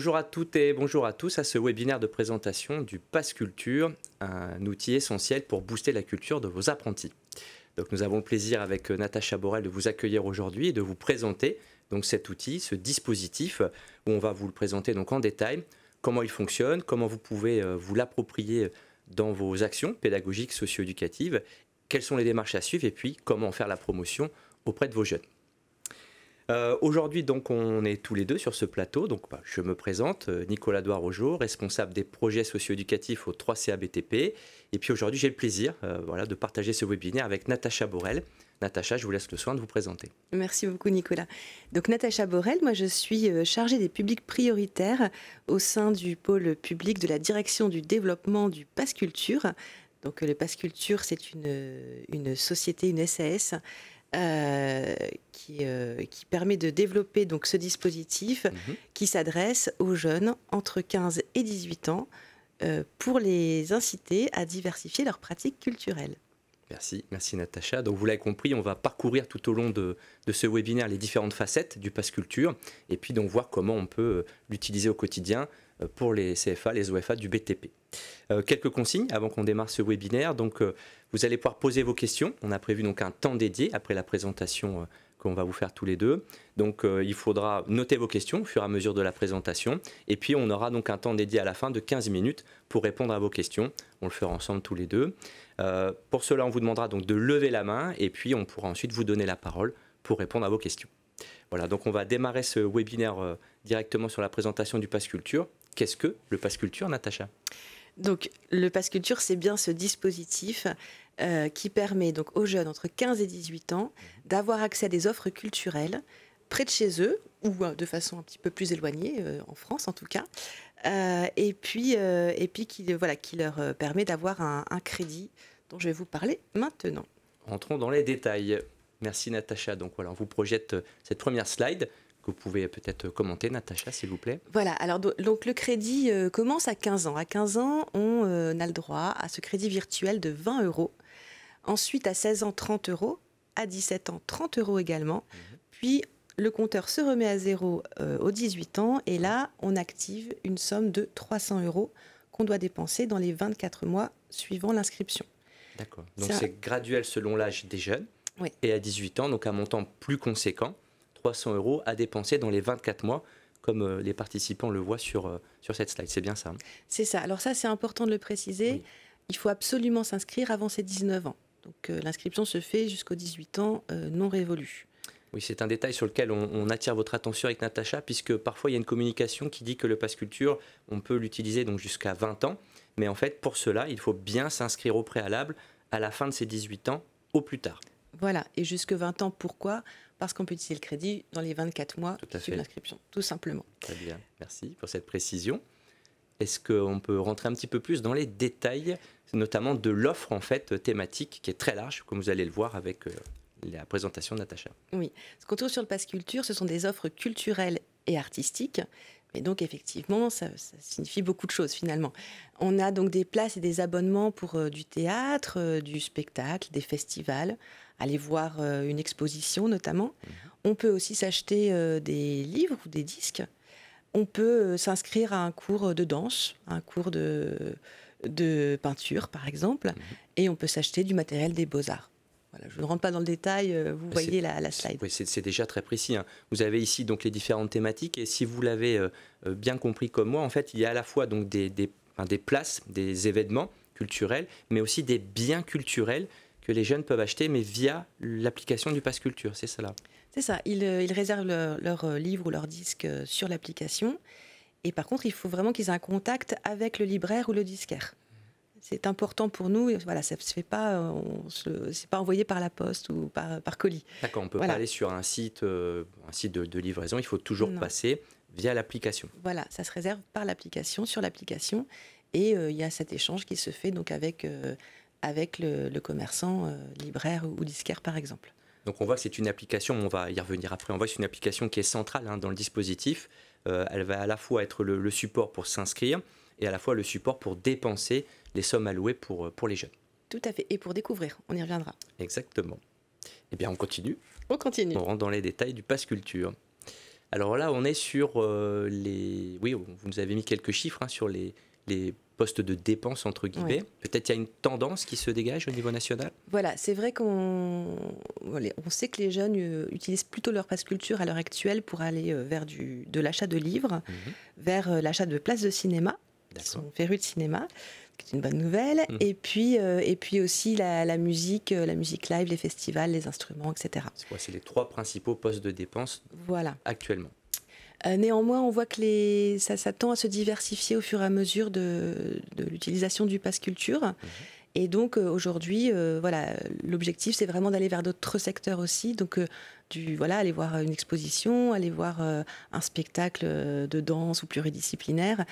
Bonjour à toutes et bonjour à tous à ce webinaire de présentation du Pass Culture, un outil essentiel pour booster la culture de vos apprentis. Donc nous avons le plaisir avec Natacha Borel de vous accueillir aujourd'hui et de vous présenter donc cet outil, ce dispositif où on va vous le présenter donc en détail, comment il fonctionne, comment vous pouvez vous l'approprier dans vos actions pédagogiques, socio-éducatives, quelles sont les démarches à suivre et puis comment en faire la promotion auprès de vos jeunes. Aujourd'hui, donc, on est tous les deux sur ce plateau. Donc, je me présente, Nicolas Douarojo, responsable des projets socio-éducatifs au 3CA BTP. Et puis aujourd'hui, j'ai le plaisir de partager ce webinaire avec Natacha Borel. Natacha, je vous laisse le soin de vous présenter. Merci beaucoup, Nicolas. Donc, Natacha Borel, moi, je suis chargée des publics prioritaires au sein du pôle public de la direction du développement du Pass Culture. Donc, le Pass Culture, c'est une société, une SAS, qui permet de développer donc ce dispositif qui s'adresse aux jeunes entre 15 et 18 ans pour les inciter à diversifier leurs pratiques culturelles. Merci Natacha. Donc vous l'avez compris, on va parcourir tout au long de ce webinaire les différentes facettes du Pass Culture et puis donc voir comment on peut l'utiliser au quotidien pour les CFA, les OFA du BTP. Quelques consignes avant qu'on démarre ce webinaire. Donc vous allez pouvoir poser vos questions. On a prévu donc un temps dédié après la présentation qu'on va vous faire tous les deux. Donc il faudra noter vos questions au fur et à mesure de la présentation. Et puis on aura donc un temps dédié à la fin de 15 minutes pour répondre à vos questions. On le fera ensemble tous les deux. Pour cela, on vous demandera donc de lever la main et puis on pourra ensuite vous donner la parole pour répondre à vos questions. Voilà, donc on va démarrer ce webinaire directement sur la présentation du Pass Culture. Qu'est-ce que le Pass Culture, Natacha ? Donc, le Pass Culture, c'est bien ce dispositif qui permet donc aux jeunes entre 15 et 18 ans d'avoir accès à des offres culturelles près de chez eux ou de façon un petit peu plus éloignée, en France en tout cas, et puis qui leur permet d'avoir un crédit dont je vais vous parler maintenant. Entrons dans les détails. Merci Natacha. Donc voilà, on vous projette cette première slide que vous pouvez peut-être commenter, Natacha, s'il vous plaît. Voilà, alors donc le crédit commence à 15 ans. À 15 ans, on a le droit à ce crédit virtuel de 20 €. Ensuite, à 16 ans, 30 €. À 17 ans, 30 € également. Puis, le compteur se remet à zéro aux 18 ans. Et là, on active une somme de 300 € qu'on doit dépenser dans les 24 mois suivant l'inscription. D'accord. Donc, c'est graduel selon l'âge des jeunes. Oui. Et à 18 ans, donc un montant plus conséquent, 300 € à dépenser dans les 24 mois, comme les participants le voient sur cette slide. C'est bien ça, hein ? C'est ça. Alors ça, c'est important de le préciser. Oui. Il faut absolument s'inscrire avant ses 19 ans. Donc l'inscription se fait jusqu'aux 18 ans non révolus. Oui, c'est un détail sur lequel on attire votre attention avec Natacha, puisque parfois il y a une communication qui dit que le Pass Culture, on peut l'utiliser donc jusqu'à 20 ans. Mais en fait, pour cela, il faut bien s'inscrire au préalable à la fin de ses 18 ans, au plus tard. Voilà, et jusque 20 ans, pourquoi ? Parce qu'on peut utiliser le crédit dans les 24 mois qui suivent l'inscription, tout simplement. Très bien, merci pour cette précision. Est-ce qu'on peut rentrer un petit peu plus dans les détails, notamment de l'offre en fait thématique qui est très large, comme vous allez le voir avec la présentation de Natacha. Oui, ce qu'on trouve sur le Pass Culture, ce sont des offres culturelles et artistiques. Mais donc effectivement, ça signifie beaucoup de choses finalement. On a donc des places et des abonnements pour du théâtre, du spectacle, des festivals, aller voir une exposition notamment. On peut aussi s'acheter des livres ou des disques. On peut s'inscrire à un cours de danse, un cours de peinture par exemple, et on peut s'acheter du matériel des beaux-arts. Voilà, je ne rentre pas dans le détail, vous voyez la slide. Oui, c'est déjà très précis, hein. Vous avez ici donc les différentes thématiques et si vous l'avez bien compris comme moi, en fait, il y a à la fois donc des places, des événements culturels, mais aussi des biens culturels que les jeunes peuvent acheter, mais via l'application du Pass Culture, c'est ça là. C'est ça, ils réservent leur livre ou leur disque sur l'application et par contre, il faut vraiment qu'ils aient un contact avec le libraire ou le disquaire. C'est important pour nous. Voilà, ça se fait pas, c'est pas envoyé par la poste ou par colis. D'accord, on peut pas aller sur un site de livraison. Il faut toujours passer via l'application. Voilà, ça se réserve par l'application, sur l'application, et il y a cet échange qui se fait donc avec le commerçant, libraire ou disquaire par exemple. Donc on voit que c'est une application, on va y revenir après, on voit que c'est une application qui est centrale dans le dispositif. Elle va à la fois être le support pour s'inscrire et à la fois le support pour dépenser les sommes allouées pour les jeunes. Tout à fait, et pour découvrir, on y reviendra. Exactement. Eh bien on continue. On continue. On rentre dans les détails du Pass Culture. Alors là, on est sur les... Oui, vous nous avez mis quelques chiffres hein, sur les postes de dépenses, entre guillemets. Oui. Peut-être qu'il y a une tendance qui se dégage au niveau national. Voilà, c'est vrai qu'on sait que les jeunes utilisent plutôt leur pass culture à l'heure actuelle pour aller vers de l'achat de livres, vers l'achat de places de cinéma. Ils sont férus de cinéma, c'est une bonne nouvelle. Et puis aussi la musique live, les festivals, les instruments, etc. C'est les 3 principaux postes de dépenses actuellement. Néanmoins, on voit que ça tend à se diversifier au fur et à mesure de l'utilisation du pass culture. Et donc aujourd'hui, l'objectif c'est vraiment d'aller vers d'autres secteurs aussi. Donc aller voir une exposition, aller voir un spectacle de danse ou pluridisciplinaire.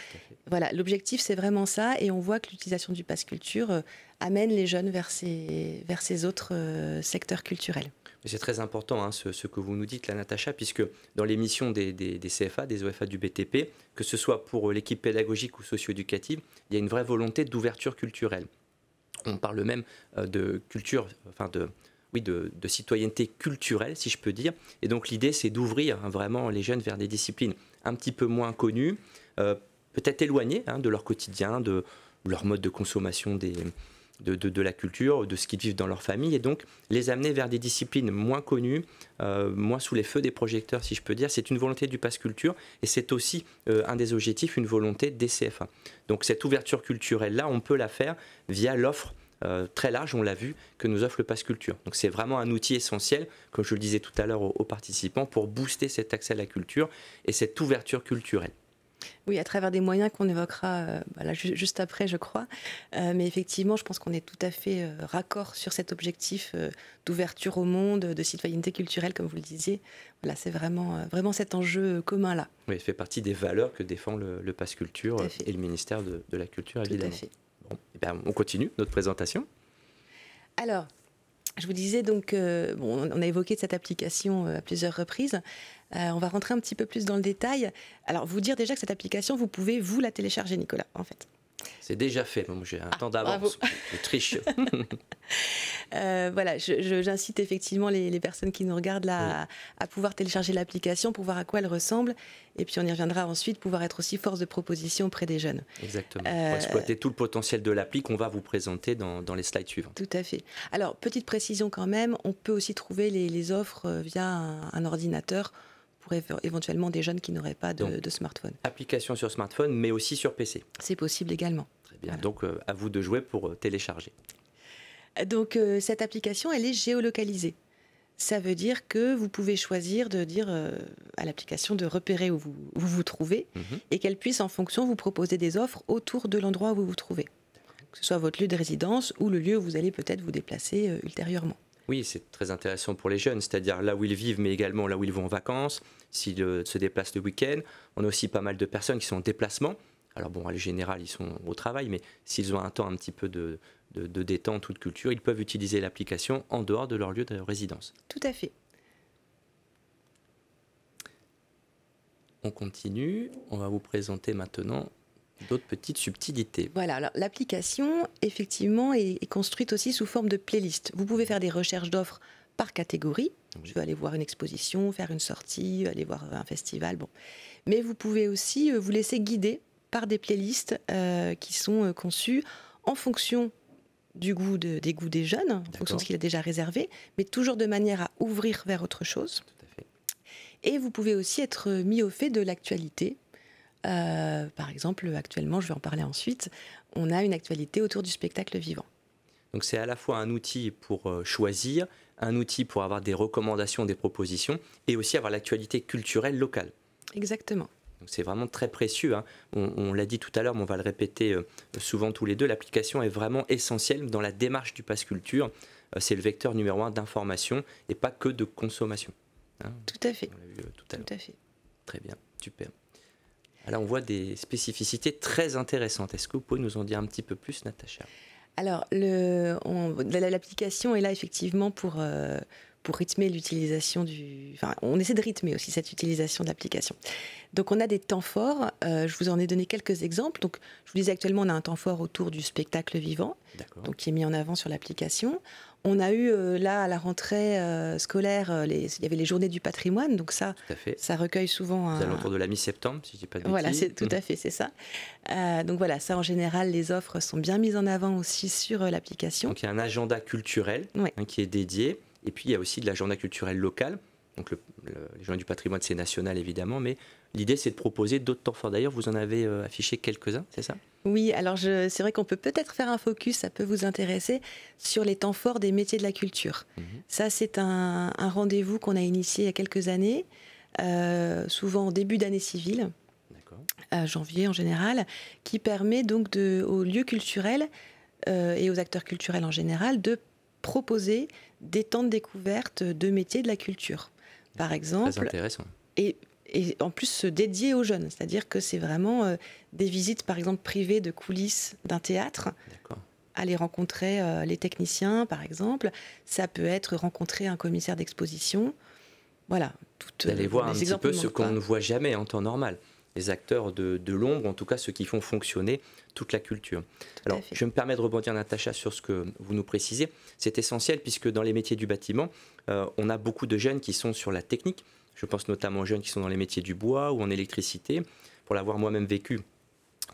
Voilà, l'objectif c'est vraiment ça. Et on voit que l'utilisation du pass culture amène les jeunes vers ces autres secteurs culturels. C'est très important hein, ce que vous nous dites là, Natacha, puisque dans les missions des CFA, des OFA du BTP, que ce soit pour l'équipe pédagogique ou socio-éducative, il y a une vraie volonté d'ouverture culturelle. On parle même de culture, de citoyenneté culturelle, si je peux dire. Et donc l'idée, c'est d'ouvrir hein, vraiment les jeunes vers des disciplines un petit peu moins connues, peut-être éloignées hein, de leur quotidien, de leur mode de consommation de la culture, de ce qu'ils vivent dans leur famille, et donc les amener vers des disciplines moins connues, moins sous les feux des projecteurs, si je peux dire. C'est une volonté du Pass Culture, et c'est aussi un des objectifs, une volonté des CFA. Donc cette ouverture culturelle-là, on peut la faire via l'offre très large, on l'a vu, que nous offre le Pass Culture. Donc c'est vraiment un outil essentiel, comme je le disais tout à l'heure aux participants, pour booster cet accès à la culture et cette ouverture culturelle. Oui, à travers des moyens qu'on évoquera juste après, je crois. Mais effectivement, je pense qu'on est tout à fait raccord sur cet objectif d'ouverture au monde, de citoyenneté culturelle, comme vous le disiez. Voilà, c'est vraiment cet enjeu commun-là. Oui, il fait partie des valeurs que défend le Pass Culture et le ministère de la Culture, évidemment. Tout à fait. Bon, et bien, on continue notre présentation. Alors, je vous disais donc, on a évoqué cette application à plusieurs reprises. On va rentrer un petit peu plus dans le détail. Alors, vous dire déjà que cette application, vous pouvez vous la télécharger, Nicolas, en fait. C'est déjà fait. Moi, j'ai un temps d'avance. Je triche. J'incite effectivement les personnes qui nous regardent là à pouvoir télécharger l'application pour voir à quoi elle ressemble. Et puis, on y reviendra ensuite, pouvoir être aussi force de proposition auprès des jeunes. Exactement. Pour exploiter tout le potentiel de l'appli qu'on va vous présenter dans les slides suivants. Tout à fait. Alors, petite précision quand même, on peut aussi trouver les offres via un ordinateur pour éventuellement des jeunes qui n'auraient pas de smartphone. Application sur smartphone, mais aussi sur PC. C'est possible également. Très bien. Voilà. Donc, à vous de jouer pour télécharger. Donc, cette application, elle est géolocalisée. Ça veut dire que vous pouvez choisir de dire à l'application de repérer où vous trouvez et qu'elle puisse, en fonction, vous proposer des offres autour de l'endroit où vous vous trouvez. Que ce soit votre lieu de résidence ou le lieu où vous allez peut-être vous déplacer ultérieurement. Oui, c'est très intéressant pour les jeunes, c'est-à-dire là où ils vivent, mais également là où ils vont en vacances, s'ils se déplacent le week-end. On a aussi pas mal de personnes qui sont en déplacement. Alors bon, en général, ils sont au travail, mais s'ils ont un temps un petit peu de détente ou de culture, ils peuvent utiliser l'application en dehors de leur lieu de résidence. Tout à fait. On continue. On va vous présenter maintenant d'autres petites subtilités. Voilà, alors l'application, effectivement, est construite aussi sous forme de playlist. Vous pouvez faire des recherches d'offres par catégorie. Oui. Je veux aller voir une exposition, faire une sortie, aller voir un festival. Bon. Mais vous pouvez aussi vous laisser guider par des playlists qui sont conçues en fonction des goûts des jeunes, en fonction de ce qu'il a déjà réservé, mais toujours de manière à ouvrir vers autre chose. Tout à fait. Et vous pouvez aussi être mis au fait de l'actualité. Par exemple, actuellement, je vais en parler ensuite, on a une actualité autour du spectacle vivant. Donc c'est à la fois un outil pour choisir, un outil pour avoir des recommandations, des propositions, et aussi avoir l'actualité culturelle locale. Exactement. Donc c'est vraiment très précieux, hein. On l'a dit tout à l'heure, mais on va le répéter souvent tous les deux, l'application est vraiment essentielle dans la démarche du Pass Culture. C'est le vecteur numéro 1 d'information et pas que de consommation. Hein. Tout à fait. On l'a vu tout à l'heure. Tout à fait. Très bien, super. Là, on voit des spécificités très intéressantes. Est-ce que vous pouvez nous en dire un petit peu plus, Natacha ? Alors, l'application est là effectivement pour rythmer l'utilisation Enfin, on essaie de rythmer aussi cette utilisation de l'application. Donc, on a des temps forts. Je vous en ai donné quelques exemples. Donc, je vous disais actuellement, on a un temps fort autour du spectacle vivant, donc, qui est mis en avant sur l'application. On a eu là à la rentrée scolaire, il y avait les journées du patrimoine, donc ça, Tout à fait. ça recueille souvent Aux alentours de la mi-septembre, si je ne dis pas de bêtises. Voilà, c'est tout à fait, c'est ça. Donc voilà, ça en général, les offres sont bien mises en avant aussi sur l'application. Donc il y a un agenda culturel Ouais. qui est dédié, et puis il y a aussi de l'agenda culturel local. Donc les journées du patrimoine, c'est national évidemment, mais l'idée c'est de proposer d'autres temps forts. D'ailleurs, vous en avez affiché quelques-uns, c'est ça? Oui, alors c'est vrai qu'on peut peut-être faire un focus, ça peut vous intéresser, sur les temps forts des métiers de la culture. Ça, c'est un rendez-vous qu'on a initié il y a quelques années, souvent en début d'année civile, janvier en général, qui permet donc aux lieux culturels et aux acteurs culturels en général de proposer des temps de découverte de métiers de la culture. Par exemple, très intéressant. Et en plus dédié aux jeunes, c'est-à-dire que c'est vraiment des visites par exemple privées de coulisses d'un théâtre, aller rencontrer les techniciens par exemple, ça peut être rencontrer un commissaire d'exposition, voilà. D'aller voir un petit peu ce qu'on ne voit jamais en temps normal, les acteurs de l'ombre, en tout cas ceux qui font fonctionner toute la culture. Alors je me permets de rebondir Natacha sur ce que vous nous précisez, c'est essentiel puisque dans les métiers du bâtiment, on a beaucoup de jeunes qui sont sur la technique. Je pense notamment aux jeunes qui sont dans les métiers du bois ou en électricité. Pour l'avoir moi-même vécu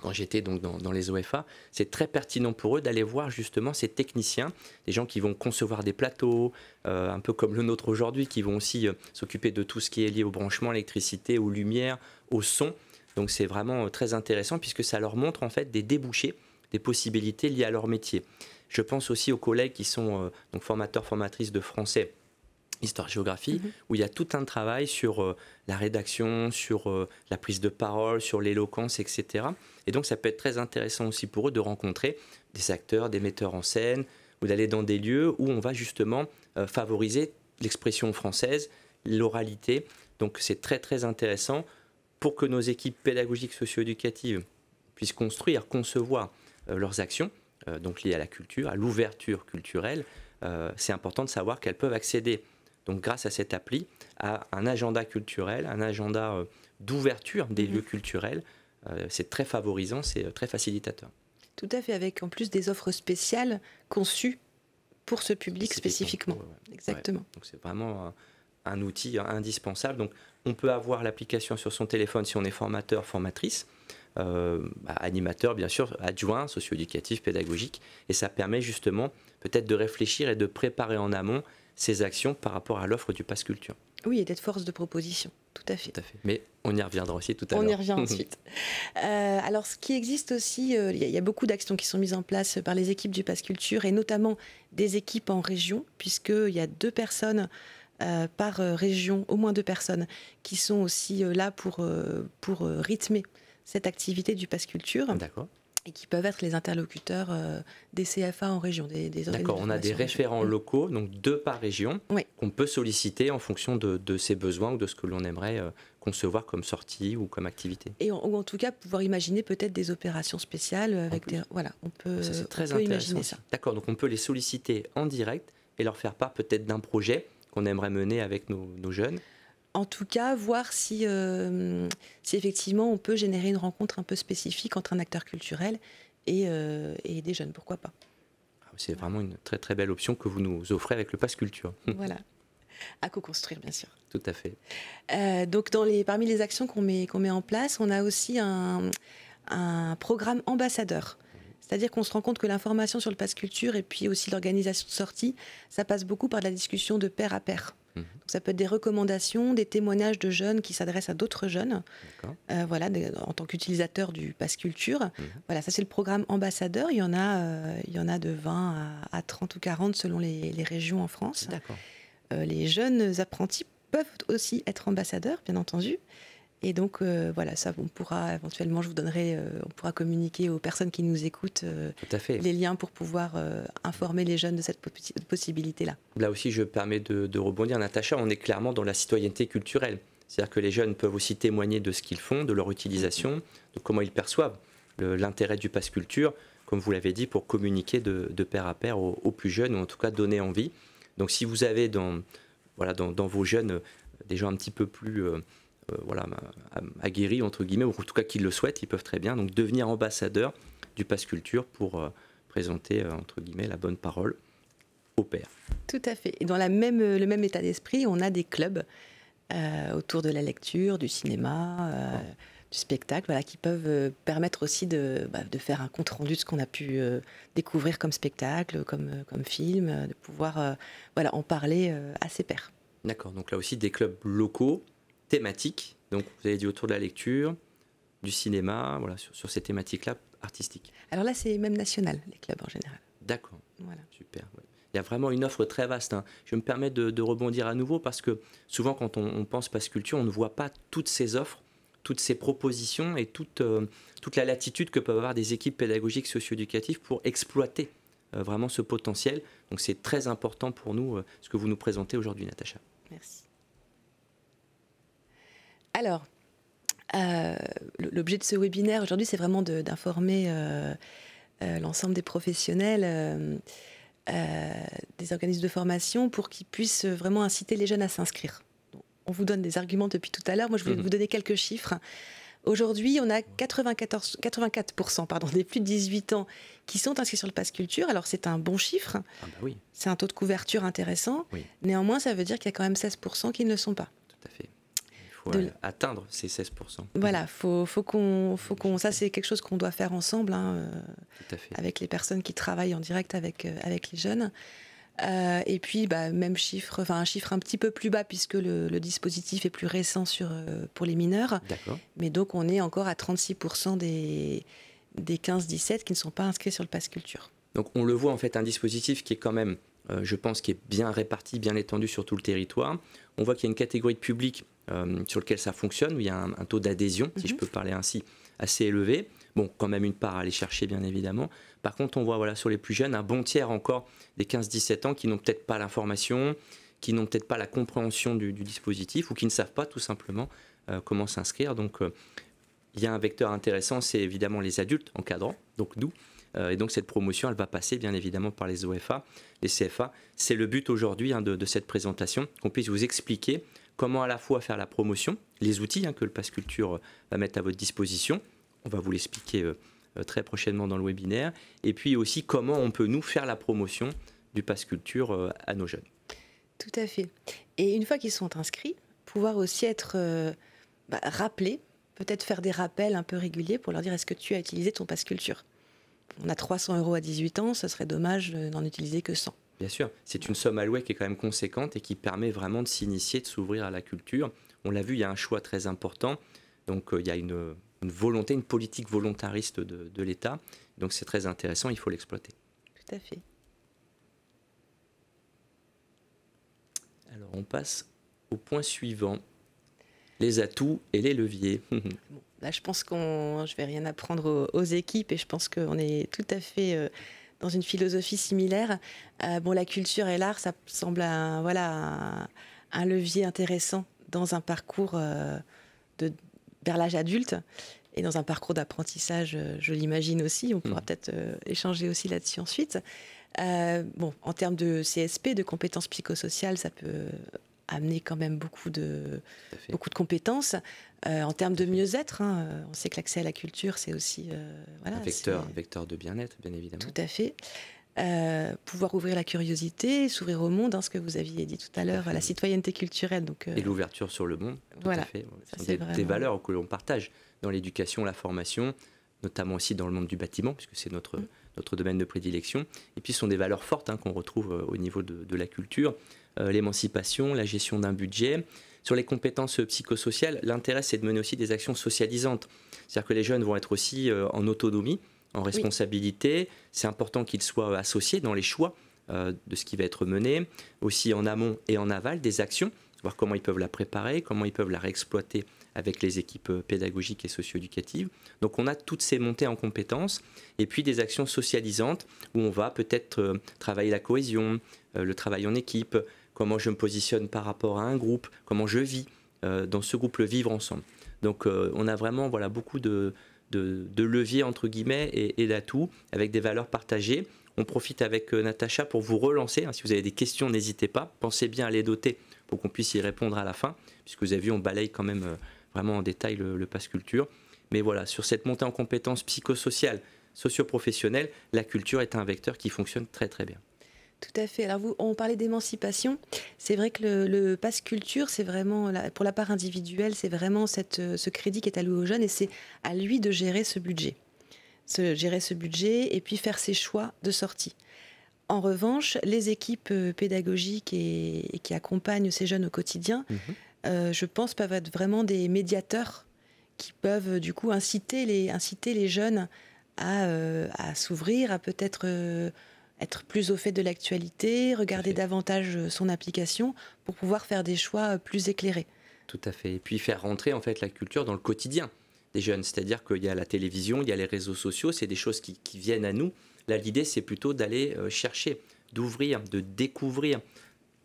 quand j'étais donc dans les OFA, c'est très pertinent pour eux d'aller voir justement ces techniciens, des gens qui vont concevoir des plateaux, un peu comme le nôtre aujourd'hui, qui vont aussi s'occuper de tout ce qui est lié au branchement, à l'électricité, aux lumières, au son. Donc c'est vraiment très intéressant puisque ça leur montre en fait des débouchés, des possibilités liées à leur métier. Je pense aussi aux collègues qui sont donc formateurs, formatrices de français, histoire-géographie, où il y a tout un travail sur la rédaction, sur la prise de parole, sur l'éloquence, etc. Et donc ça peut être très intéressant aussi pour eux de rencontrer des acteurs, des metteurs en scène, ou d'aller dans des lieux où on va justement favoriser l'expression française, l'oralité. Donc c'est très très intéressant pour que nos équipes pédagogiques socio-éducatives puissent construire, concevoir leurs actions, donc liées à la culture, à l'ouverture culturelle. C'est important de savoir qu'elles peuvent accéder, donc grâce à cette appli, à un agenda culturel, un agenda d'ouverture des lieux culturels. C'est très favorisant, c'est très facilitateur. Tout à fait, avec en plus des offres spéciales conçues pour ce public spécifiquement. Exactement. Ouais. Donc c'est vraiment un outil indispensable. Donc on peut avoir l'application sur son téléphone si on est formateur, formatrice, animateur bien sûr, adjoint, socio-éducatif, pédagogique, et ça permet justement peut-être de réfléchir et de préparer en amont ces actions par rapport à l'offre du Pass Culture. Oui, et d'être force de proposition, tout à fait. Tout à fait. Mais on y reviendra aussi tout à l'heure. On y revient ensuite. Alors, ce qui existe aussi, il y a beaucoup d'actions qui sont mises en place par les équipes du Pass Culture, et notamment des équipes en région, puisqu'il y a 2 personnes par région, au moins 2 personnes, qui sont aussi là pour rythmer cette activité du Pass Culture. D'accord. Et qui peuvent être les interlocuteurs des CFA en région, des organismes. D'accord, on a des référents locaux, donc 2 par région, qu'on peut solliciter en fonction de ses besoins ou de ce que l'on aimerait concevoir comme sortie ou comme activité. Ou en tout cas pouvoir imaginer peut-être des opérations spéciales avec des... Voilà, on peut, ça, c'est très on peut intéressant imaginer ça. D'accord, donc on peut les solliciter en direct et leur faire part peut-être d'un projet qu'on aimerait mener avec nos jeunes. En tout cas, voir si effectivement on peut générer une rencontre un peu spécifique entre un acteur culturel et des jeunes, pourquoi pas. C'est vraiment une très très belle option que vous nous offrez avec le Pass Culture. Voilà, à co-construire bien sûr. Tout à fait. Donc parmi les actions qu'on met en place, on a aussi un programme ambassadeur. C'est-à-dire qu'on se rend compte que l'information sur le Pass Culture et puis aussi l'organisation de sortie, ça passe beaucoup par de la discussion de pair à pair. Donc ça peut être des recommandations, des témoignages de jeunes qui s'adressent à d'autres jeunes, voilà, en tant qu'utilisateurs du Pass Culture. Voilà, ça c'est le programme ambassadeur. Il y en a de 20 à 30 ou 40 selon les régions en France. Les jeunes apprentis peuvent aussi être ambassadeurs, bien entendu. Et donc, voilà, ça, on pourra éventuellement, on pourra communiquer aux personnes qui nous écoutent les liens pour pouvoir informer les jeunes de cette possibilité-là. Là aussi, je me permets de rebondir, Natacha, on est clairement dans la citoyenneté culturelle. C'est-à-dire que les jeunes peuvent aussi témoigner de ce qu'ils font, de leur utilisation, de comment ils perçoivent l'intérêt du Pass Culture, comme vous l'avez dit, pour communiquer de pair à pair aux plus jeunes, ou en tout cas donner envie. Donc si vous avez dans vos jeunes des gens un petit peu plus... aguerris entre guillemets, ou en tout cas qui le souhaitent, ils peuvent très bien donc devenir ambassadeurs du Pass Culture pour présenter entre guillemets la bonne parole au pair. Tout à fait. Et dans le même état d'esprit, on a des clubs autour de la lecture, du cinéma, du spectacle, voilà, qui peuvent permettre aussi de faire un compte-rendu de ce qu'on a pu découvrir comme spectacle, comme film, de pouvoir en parler à ses pairs. D'accord, donc là aussi des clubs locaux, thématiques, donc vous avez dit autour de la lecture, du cinéma, voilà, sur ces thématiques-là artistiques. Alors là, c'est même national, les clubs en général. D'accord, voilà. Super. Ouais. Il y a vraiment une offre très vaste. Hein. Je me permets de rebondir à nouveau parce que souvent quand on pense Pass Culture, on ne voit pas toutes ces offres, toutes ces propositions et toute la latitude que peuvent avoir des équipes pédagogiques socio-éducatives pour exploiter vraiment ce potentiel. Donc c'est très important pour nous ce que vous nous présentez aujourd'hui, Natacha. Merci. Alors, l'objet de ce webinaire aujourd'hui, c'est vraiment d'informer l'ensemble des professionnels, des organismes de formation pour qu'ils puissent vraiment inciter les jeunes à s'inscrire. On vous donne des arguments depuis tout à l'heure. Moi, je vais vous donner quelques chiffres. Aujourd'hui, on a 84% des plus de 18 ans qui sont inscrits sur le Pass Culture. Alors, c'est un bon chiffre. Ah bah oui. C'est un taux de couverture intéressant. Oui. Néanmoins, ça veut dire qu'il y a quand même 16% qui ne le sont pas. Tout à fait. Il faut atteindre ces 16%. Voilà, faut qu'on ça, c'est quelque chose qu'on doit faire ensemble, hein, Tout à fait. avec les personnes qui travaillent en direct avec les jeunes. Et puis, même chiffre, un chiffre un petit peu plus bas puisque le dispositif est plus récent pour les mineurs. D'accord. Mais donc, on est encore à 36% des 15-17 qui ne sont pas inscrits sur le Pass Culture. Donc, on le voit, en fait, un dispositif qui est quand même, je pense, qui est bien réparti, bien étendu sur tout le territoire. On voit qu'il y a une catégorie de public sur lequel ça fonctionne, où il y a un taux d'adhésion, si je peux parler ainsi, assez élevé. Bon, quand même une part à aller chercher, bien évidemment. Par contre, on voit sur les plus jeunes, un bon tiers encore des 15-17 ans qui n'ont peut-être pas l'information, qui n'ont peut-être pas la compréhension du dispositif ou qui ne savent pas tout simplement comment s'inscrire. Donc, il y a un vecteur intéressant, c'est évidemment les adultes encadrants, donc nous. Et donc, cette promotion, elle va passer bien évidemment par les OFA, les CFA. C'est le but aujourd'hui de cette présentation, qu'on puisse vous expliquer comment à la fois faire la promotion, les outils que le Pass Culture va mettre à votre disposition. On va vous l'expliquer très prochainement dans le webinaire. Et puis aussi comment on peut nous faire la promotion du Pass Culture à nos jeunes. Tout à fait. Et une fois qu'ils sont inscrits, pouvoir aussi être rappelés, peut-être faire des rappels un peu réguliers pour leur dire est-ce que tu as utilisé ton Pass Culture ? On a 300 € à 18 ans, ce serait dommage d'en utiliser que 100. Bien sûr, c'est une somme allouée qui est quand même conséquente et qui permet vraiment de s'initier, de s'ouvrir à la culture. On l'a vu, il y a un choix très important. Donc il y a une volonté, une politique volontariste de l'État. Donc c'est très intéressant, il faut l'exploiter. Tout à fait. Alors on passe au point suivant, les atouts et les leviers. Bon, là je pense je ne vais rien apprendre aux équipes et je pense qu'on est tout à fait dans une philosophie similaire. La culture et l'art, ça semble un levier intéressant dans un parcours vers l'âge adulte et dans un parcours d'apprentissage, je l'imagine aussi. On pourra peut-être échanger aussi là-dessus ensuite. En termes de CSP, de compétences psychosociales, ça peut amener quand même beaucoup de compétences. En termes de mieux-être, on sait que l'accès à la culture, c'est aussi un vecteur de bien-être, bien évidemment. Tout à fait. Pouvoir ouvrir la curiosité, s'ouvrir au monde, ce que vous aviez dit tout à l'heure, la citoyenneté culturelle. Donc, et l'ouverture sur le monde, tout à fait. Ce sont des valeurs que l'on partage dans l'éducation, la formation, notamment aussi dans le monde du bâtiment, puisque c'est notre domaine de prédilection. Et puis ce sont des valeurs fortes qu'on retrouve au niveau de la culture. L'émancipation, la gestion d'un budget. Sur les compétences psychosociales, l'intérêt, c'est de mener aussi des actions socialisantes. C'est-à-dire que les jeunes vont être aussi en autonomie, en responsabilité. C'est important qu'ils soient associés dans les choix de ce qui va être mené, aussi en amont et en aval des actions, voir comment ils peuvent la préparer, comment ils peuvent la réexploiter avec les équipes pédagogiques et socio-éducatives. Donc on a toutes ces montées en compétences et puis des actions socialisantes où on va peut-être travailler la cohésion, le travail en équipe, comment je me positionne par rapport à un groupe, comment je vis dans ce groupe, le vivre ensemble. Donc on a vraiment beaucoup de leviers entre guillemets et d'atouts avec des valeurs partagées. On profite avec Natacha pour vous relancer. Si vous avez des questions, n'hésitez pas. Pensez bien à les doter pour qu'on puisse y répondre à la fin, puisque vous avez vu, on balaye quand même vraiment en détail le Pass Culture. Mais voilà, sur cette montée en compétences psychosociales, socio-professionnelles, la culture est un vecteur qui fonctionne très très bien. Tout à fait. Alors on parlait d'émancipation. C'est vrai que le pass culture, c'est vraiment, pour la part individuelle, c'est vraiment ce crédit qui est alloué aux jeunes et c'est à lui de gérer ce budget. Gérer ce budget et puis faire ses choix de sortie. En revanche, les équipes pédagogiques et qui accompagnent ces jeunes au quotidien, je pense, peuvent être vraiment des médiateurs qui peuvent du coup inciter les jeunes à s'ouvrir, à peut-être être plus au fait de l'actualité, regarder davantage son application pour pouvoir faire des choix plus éclairés. Tout à fait. Et puis faire rentrer en fait la culture dans le quotidien des jeunes. C'est-à-dire qu'il y a la télévision, il y a les réseaux sociaux, c'est des choses qui viennent à nous. Là, l'idée, c'est plutôt d'aller chercher, d'ouvrir, de découvrir.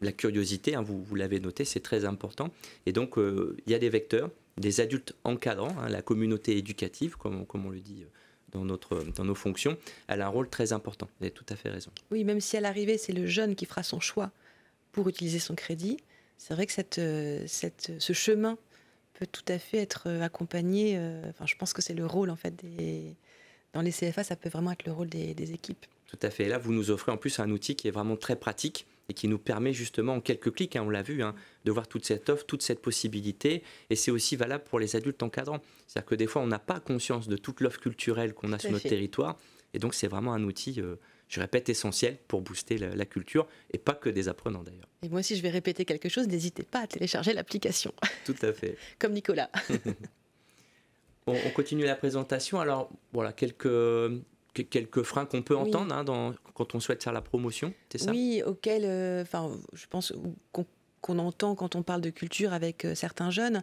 La curiosité, hein, vous l'avez noté, c'est très important. Et donc, il y a des vecteurs, des adultes encadrants, hein, la communauté éducative, comme on le dit dans nos fonctions, elle a un rôle très important. Vous avez tout à fait raison. Oui, même si à l'arrivée, c'est le jeune qui fera son choix pour utiliser son crédit, c'est vrai que ce chemin peut tout à fait être accompagné. Je pense que c'est le rôle, en fait, dans les CFA, ça peut vraiment être le rôle des équipes. Tout à fait. Et là, vous nous offrez en plus un outil qui est vraiment très pratique et qui nous permet justement en quelques clics, hein, on l'a vu, hein, de voir toute cette offre, toute cette possibilité. Et c'est aussi valable pour les adultes encadrants. C'est-à-dire que des fois, on n'a pas conscience de toute l'offre culturelle qu'on a sur notre territoire. Et donc, c'est vraiment un outil, je répète, essentiel pour booster la culture, et pas que des apprenants d'ailleurs. Et moi, si je vais répéter quelque chose, n'hésitez pas à télécharger l'application. Tout à fait. Comme Nicolas. On continue la présentation. Alors, voilà, quelques freins qu'on peut entendre, hein, quand on souhaite faire la promotion, c'est ça? Oui, auxquels, je pense qu'on entend quand on parle de culture avec certains jeunes,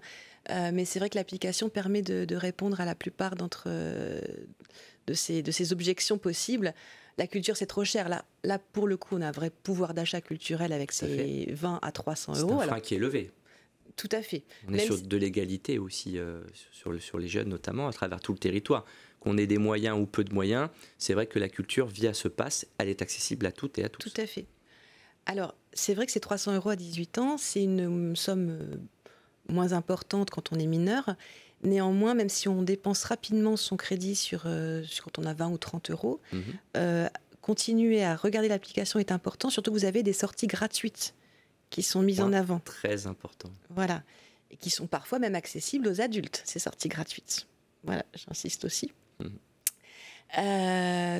mais c'est vrai que l'application permet de répondre à la plupart de ces objections possibles. La culture, c'est trop cher. Là, pour le coup, on a un vrai pouvoir d'achat culturel avec ces 20 à 300 euros. C'est un frein qui est levé. Tout à fait. On est sur de l'égalité aussi, sur les jeunes notamment, à travers tout le territoire. Qu'on ait des moyens ou peu de moyens, c'est vrai que la culture, via ce pass, elle est accessible à toutes et à tous. Tout à fait. Alors, c'est vrai que ces 300 euros à 18 ans, c'est une somme moins importante quand on est mineur. Néanmoins, même si on dépense rapidement son crédit quand on a 20 ou 30 euros, continuer à regarder l'application est important. Surtout que vous avez des sorties gratuites qui sont mises en avant. Très important. Voilà. Et qui sont parfois même accessibles aux adultes, ces sorties gratuites. Voilà, j'insiste aussi.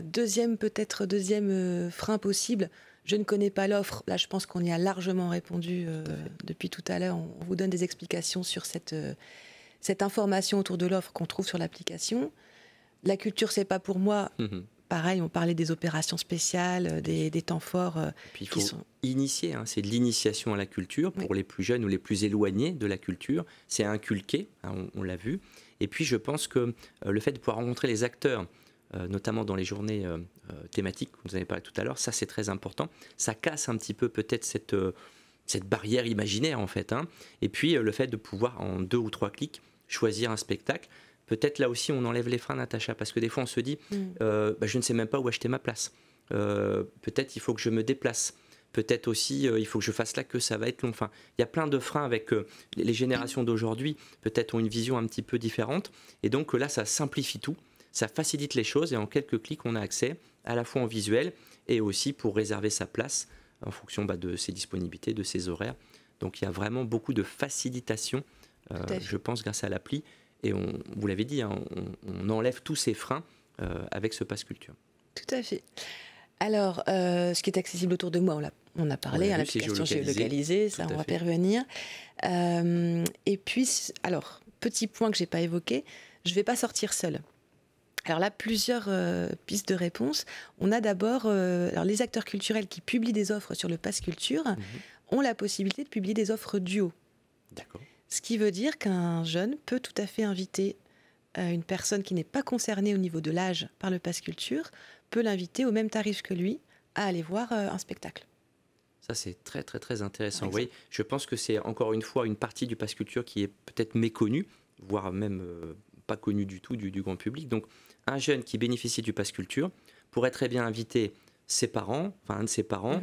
Deuxième frein possible, je ne connais pas l'offre. Là, je pense qu'on y a largement répondu depuis tout à l'heure. On vous donne des explications sur cette information autour de l'offre qu'on trouve sur l'application. La culture, c'est pas pour moi. Pareil, on parlait des opérations spéciales, des temps forts. Puis il faut initier, hein, c'est de l'initiation à la culture pour les plus jeunes ou les plus éloignés de la culture. C'est à inculquer, hein, on l'a vu. Et puis je pense que le fait de pouvoir rencontrer les acteurs, notamment dans les journées thématiques, vous en avez parlé tout à l'heure, ça c'est très important. Ça casse un petit peu peut-être cette barrière imaginaire en fait. Hein. Et puis le fait de pouvoir en 2 ou 3 clics choisir un spectacle. Peut-être là aussi on enlève les freins, Natacha, parce que des fois on se dit je ne sais même pas où acheter ma place. Peut-être il faut que je me déplace. Peut-être aussi il faut que je fasse là que ça va être long. Enfin, il y a plein de freins avec les générations d'aujourd'hui, peut-être ont une vision un petit peu différente. Et donc là, ça simplifie tout, ça facilite les choses et en quelques clics, on a accès à la fois en visuel et aussi pour réserver sa place en fonction de ses disponibilités, de ses horaires. Donc il y a vraiment beaucoup de facilitation, je pense, grâce à l'appli. Et vous l'avez dit, hein, on enlève tous ces freins avec ce pass culture. Tout à fait. Alors, ce qui est accessible autour de moi, on a parlé, hein, l'application géolocalisée, ça on va y revenir. Et puis, alors, petit point que je n'ai pas évoqué, je ne vais pas sortir seule. Alors là, plusieurs pistes de réponse. On a d'abord les acteurs culturels qui publient des offres sur le pass culture ont la possibilité de publier des offres duo. D'accord. Ce qui veut dire qu'un jeune peut tout à fait inviter une personne qui n'est pas concernée au niveau de l'âge par le pass culture, peut l'inviter au même tarif que lui à aller voir un spectacle. Ça, c'est très, très, très intéressant. Oui, je pense que c'est encore une fois une partie du pass culture qui est peut-être méconnue, voire même pas connue du tout du grand public. Donc, un jeune qui bénéficie du pass culture pourrait très bien inviter ses parents, enfin un de ses parents,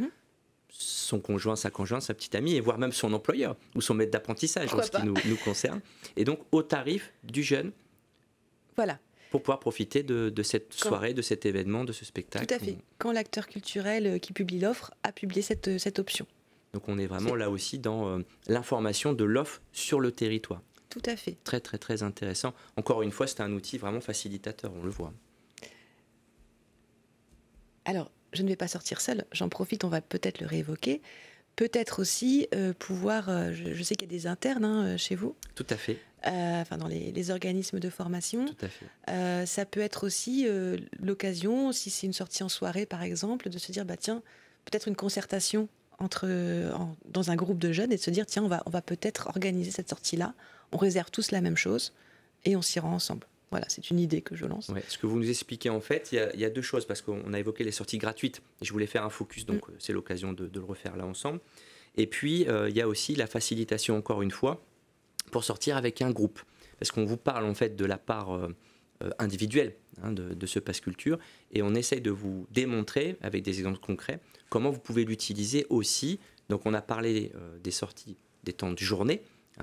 son conjoint, sa conjointe, sa petite amie, et voire même son employeur ou son maître d'apprentissage, en ce qui nous concerne. Et donc, au tarif du jeune. Voilà. pour pouvoir profiter de cette soirée, de cet événement, de ce spectacle. Tout à fait. Quand l'acteur culturel qui publie l'offre a publié cette option. Donc on est vraiment là aussi dans l'information de l'offre sur le territoire. Tout à fait. Très très très intéressant. Encore une fois, c'est un outil vraiment facilitateur, on le voit. Alors, je ne vais pas sortir seule, j'en profite, on va peut-être le réévoquer. Peut-être aussi pouvoir, je sais qu'il y a des internes chez vous. Tout à fait. Enfin, dans les organismes de formation. Tout à fait. Ça peut être aussi l'occasion, si c'est une sortie en soirée par exemple, de se dire, bah tiens, peut-être une concertation dans un groupe de jeunes et de se dire, tiens, on va peut-être organiser cette sortie-là, on réserve tous la même chose et on s'y rend ensemble. Voilà, c'est une idée que je lance. Ouais, ce que vous nous expliquez en fait, il y a deux choses, parce qu'on a évoqué les sorties gratuites, et je voulais faire un focus, donc c'est l'occasion de le refaire là ensemble. Et puis, il y a aussi la facilitation, encore une fois, pour sortir avec un groupe. Parce qu'on vous parle en fait de la part individuelle de ce pass culture, et on essaye de vous démontrer, avec des exemples concrets, comment vous pouvez l'utiliser aussi. Donc on a parlé des sorties, des temps de journée,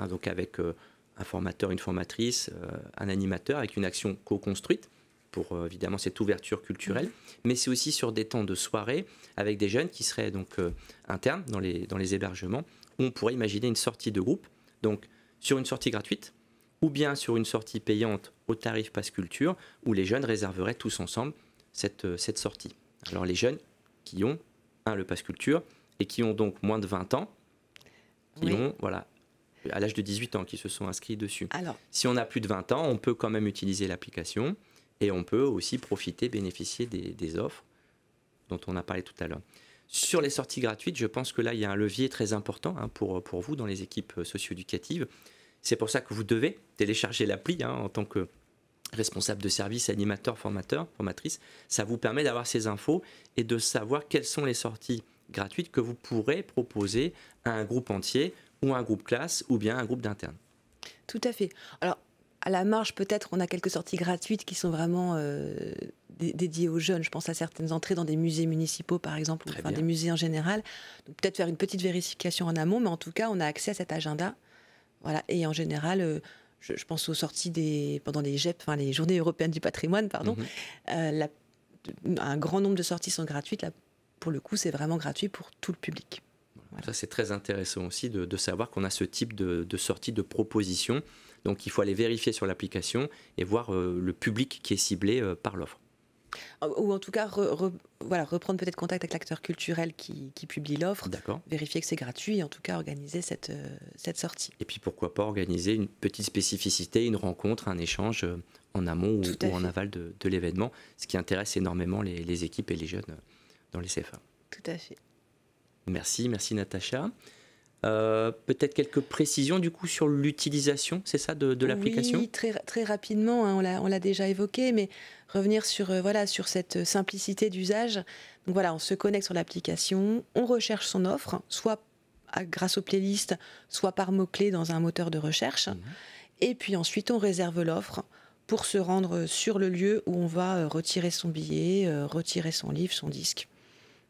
donc avec un formateur, une formatrice, un animateur, avec une action co-construite pour évidemment cette ouverture culturelle, mais c'est aussi sur des temps de soirée avec des jeunes qui seraient donc internes dans les hébergements, où on pourrait imaginer une sortie de groupe, donc sur une sortie gratuite, ou bien sur une sortie payante au tarif pass culture, où les jeunes réserveraient tous ensemble cette sortie. Alors les jeunes qui ont le pass culture et qui ont donc moins de 20 ans, qui ont à l'âge de 18 ans, qui se sont inscrits dessus. Alors, si on a plus de 20 ans, on peut quand même utiliser l'application et on peut aussi bénéficier des offres dont on a parlé tout à l'heure. Sur les sorties gratuites, je pense que là, il y a un levier très important pour vous dans les équipes socio-éducatives. C'est pour ça que vous devez télécharger l'appli en tant que responsable de service, animateur, formateur, formatrice. Ça vous permet d'avoir ces infos et de savoir quelles sont les sorties gratuites que vous pourrez proposer à un groupe entier ou un groupe classe ou bien un groupe d'internes. Tout à fait. Alors, à la marge, peut-être, on a quelques sorties gratuites qui sont vraiment dédiées aux jeunes. Je pense à certaines entrées dans des musées municipaux, par exemple, ou des musées en général. Donc, peut-être faire une petite vérification en amont, mais en tout cas, on a accès à cet agenda. Voilà. Et en général, je pense aux sorties pendant les GEP, enfin les Journées européennes du patrimoine, pardon. Un grand nombre de sorties sont gratuites. Là, pour le coup, c'est vraiment gratuit pour tout le public. Voilà. Ça, c'est très intéressant aussi de savoir qu'on a ce type de sortie, de proposition. Donc, il faut aller vérifier sur l'application et voir le public qui est ciblé par l'offre. Ou en tout cas, reprendre peut-être contact avec l'acteur culturel qui publie l'offre, vérifier que c'est gratuit et en tout cas organiser cette sortie. Et puis, pourquoi pas organiser une petite spécificité, une rencontre, un échange en amont ou en aval de l'événement, ce qui intéresse énormément les équipes et les jeunes dans les CFA. Tout à fait. Merci Natacha. Peut-être quelques précisions du coup sur l'utilisation, c'est ça, de l'application ? Oui, très rapidement, on l'a déjà évoqué, mais revenir sur cette simplicité d'usage. Donc voilà, on se connecte sur l'application, on recherche son offre, soit grâce aux playlists, soit par mots-clés dans un moteur de recherche, et puis ensuite on réserve l'offre pour se rendre sur le lieu où on va retirer son billet, retirer son livre, son disque.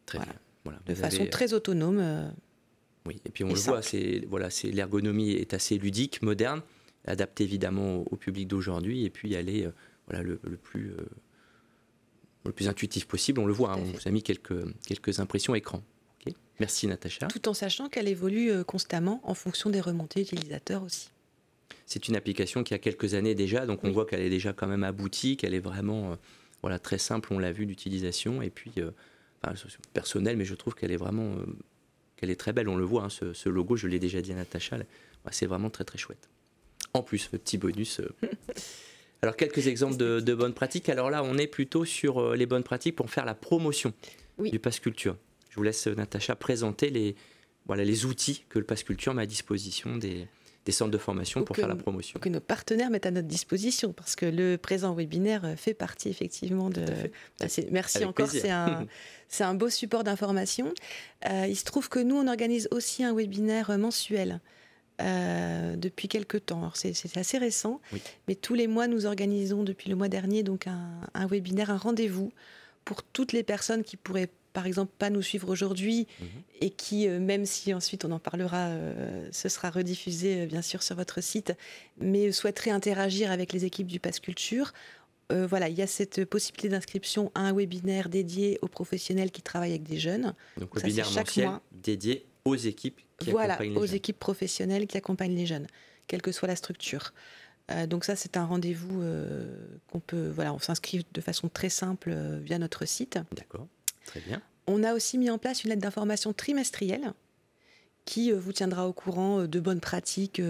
Très bien. Voilà, de façon très autonome. Oui, et puis on le voit, l'ergonomie est assez ludique, moderne, adaptée évidemment au public d'aujourd'hui, et puis elle est le plus intuitif possible. On le voit, on vous a mis quelques impressions écran. Okay. Merci Natacha. Tout en sachant qu'elle évolue constamment en fonction des remontées utilisateurs aussi. C'est une application qui a quelques années déjà, donc on voit qu'elle est déjà quand même aboutie, qu'elle est vraiment très simple, on l'a vu, d'utilisation, et puis personnelle, mais je trouve qu'elle est vraiment... Elle est très belle, on le voit, ce logo, je l'ai déjà dit à Natacha, c'est vraiment très très chouette. En plus, le petit bonus. Alors, quelques exemples de bonnes pratiques. Alors là, on est plutôt sur les bonnes pratiques pour faire la promotion du Pass Culture. Je vous laisse, Natacha, présenter les outils que le Pass Culture met à disposition des centres de formation pour faire la promotion. Que nos partenaires mettent à notre disposition, parce que le présent webinaire fait partie effectivement de... Merci avec encore, c'est un beau support d'information. Il se trouve que nous, on organise aussi un webinaire mensuel depuis quelques temps. Alors c'est assez récent, mais tous les mois, nous organisons depuis le mois dernier donc un webinaire, un rendez-vous pour toutes les personnes qui pourraient par exemple pas nous suivre aujourd'hui et qui, même si ensuite on en parlera, ce sera rediffusé bien sûr sur votre site, mais souhaiteraient interagir avec les équipes du Pass Culture. voilà, il y a cette possibilité d'inscription à un webinaire dédié aux professionnels qui travaillent avec des jeunes. Donc, ça, webinaire mensuel dédié aux équipes qui accompagnent les jeunes. Aux équipes professionnelles qui accompagnent les jeunes, quelle que soit la structure. Donc ça, c'est un rendez-vous qu'on peut... Voilà, on s'inscrit de façon très simple via notre site. D'accord, très bien. On a aussi mis en place une lettre d'information trimestrielle qui vous tiendra au courant de bonnes pratiques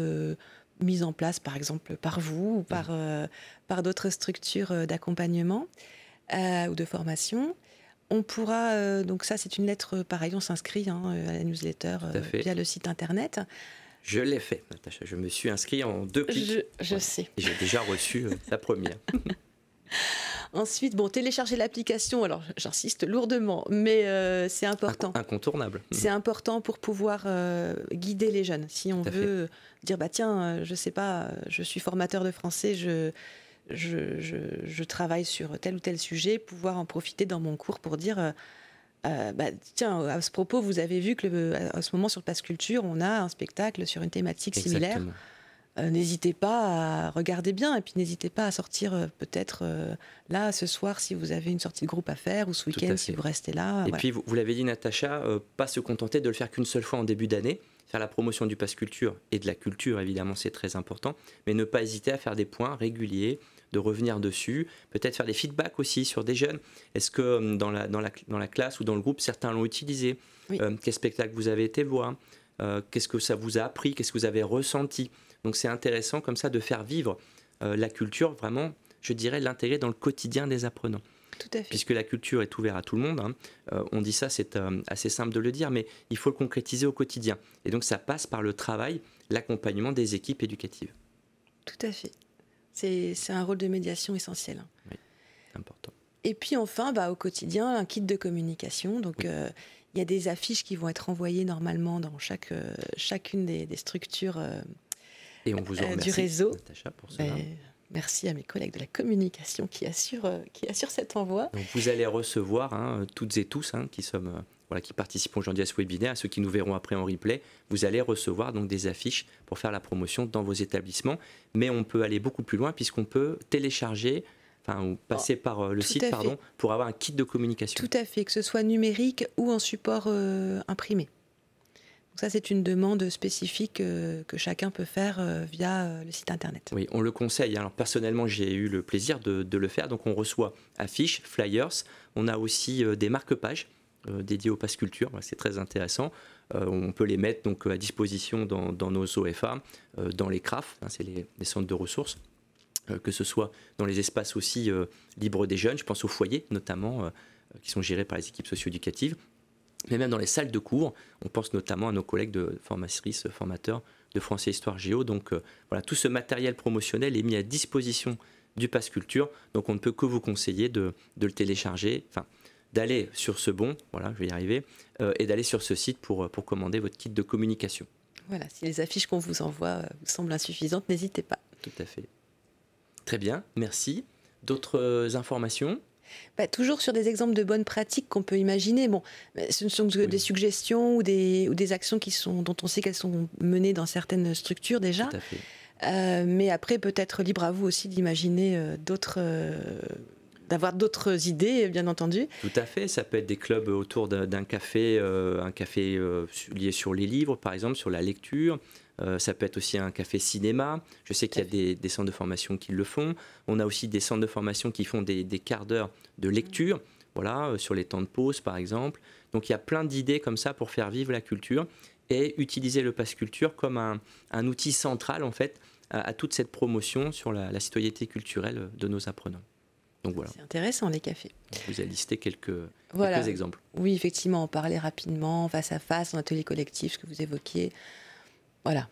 mises en place, par exemple, par vous ou par d'autres structures d'accompagnement ou de formation. On pourra... donc ça, c'est une lettre, pareil, on s'inscrit à la newsletter via le site internet. Je l'ai fait, Natacha. Je me suis inscrit en 2 clics. Je sais. J'ai déjà reçu la première. Ensuite, télécharger l'application, alors j'insiste lourdement, mais c'est important. Incontournable. C'est important pour pouvoir guider les jeunes. Si on veut dire, tiens, je sais pas, je suis formateur de français, je travaille sur tel ou tel sujet, pouvoir en profiter dans mon cours pour dire... tiens, à ce propos, vous avez vu que à ce moment sur le Pass Culture, on a un spectacle sur une thématique similaire. N'hésitez pas à regarder bien et puis n'hésitez pas à sortir peut-être là ce soir si vous avez une sortie de groupe à faire ou ce week-end si vous restez là. Et puis vous l'avez dit, Natacha, pas se contenter de le faire qu'une seule fois en début d'année, faire la promotion du Pass Culture et de la culture évidemment c'est très important, mais ne pas hésiter à faire des points réguliers, de revenir dessus, peut-être faire des feedbacks aussi sur des jeunes. Est-ce que dans la classe ou dans le groupe, certains l'ont utilisé? Quel spectacle vous avez été voir? Qu'est-ce que ça vous a appris? Qu'est-ce que vous avez ressenti? Donc c'est intéressant comme ça de faire vivre la culture, vraiment, je dirais, l'intégrer dans le quotidien des apprenants. Tout à fait. Puisque la culture est ouverte à tout le monde, on dit ça, c'est assez simple de le dire, mais il faut le concrétiser au quotidien. Et donc ça passe par le travail, l'accompagnement des équipes éducatives. Tout à fait. C'est un rôle de médiation essentiel. Oui, c'est important. Et puis enfin, au quotidien, un kit de communication. Donc, il y a des affiches qui vont être envoyées normalement dans chacune des structures et on vous en remercie, du réseau. Natacha, pour cela. Merci à mes collègues de la communication qui assurent cet envoi. Donc vous allez recevoir, toutes et tous qui participent aujourd'hui à ce webinaire, ceux qui nous verront après en replay, vous allez recevoir donc des affiches pour faire la promotion dans vos établissements. Mais on peut aller beaucoup plus loin puisqu'on peut télécharger, ou passer par le site, pour avoir un kit de communication. Tout à fait, que ce soit numérique ou en support imprimé. Donc ça, c'est une demande spécifique que chacun peut faire via le site internet. Oui, on le conseille. Alors personnellement, j'ai eu le plaisir de le faire. Donc on reçoit affiches, flyers. On a aussi des marque-pages dédiés au Pass Culture. C'est très intéressant. On peut les mettre donc à disposition dans nos OFA, dans les CRAF, c'est les centres de ressources, que ce soit dans les espaces aussi libres des jeunes. Je pense aux foyers notamment, qui sont gérés par les équipes socio-éducatives. Mais même dans les salles de cours, on pense notamment à nos collègues de formatrices, formateurs de français, histoire, géo. Donc voilà, tout ce matériel promotionnel est mis à disposition du Pass Culture. Donc on ne peut que vous conseiller de le télécharger, d'aller sur ce je vais y arriver, et d'aller sur ce site pour commander votre kit de communication. Voilà, si les affiches qu'on vous envoie vous semblent insuffisantes, n'hésitez pas. Tout à fait. Très bien, merci. D'autres informations ? Toujours sur des exemples de bonnes pratiques qu'on peut imaginer. Ce ne sont que des suggestions ou des actions dont on sait qu'elles sont menées dans certaines structures déjà. Tout à fait. Mais après, peut-être libre à vous aussi d'imaginer d'avoir d'autres idées, bien entendu. Tout à fait. Ça peut être des clubs autour d'un café, lié sur les livres, par exemple, sur la lecture. Ça peut être aussi un café cinéma. Je sais qu'il y a des centres de formation qui le font. On a aussi des centres de formation qui font des quarts d'heure de lecture, sur les temps de pause par exemple. Donc il y a plein d'idées comme ça pour faire vivre la culture et utiliser le Pass Culture comme un outil central en fait à toute cette promotion sur la citoyenneté culturelle de nos apprenants. Donc voilà. C'est intéressant les cafés. Je vous ai listé quelques exemples. Oui, effectivement, en parler rapidement, face à face, en atelier collectif, ce que vous évoquiez. Voilà.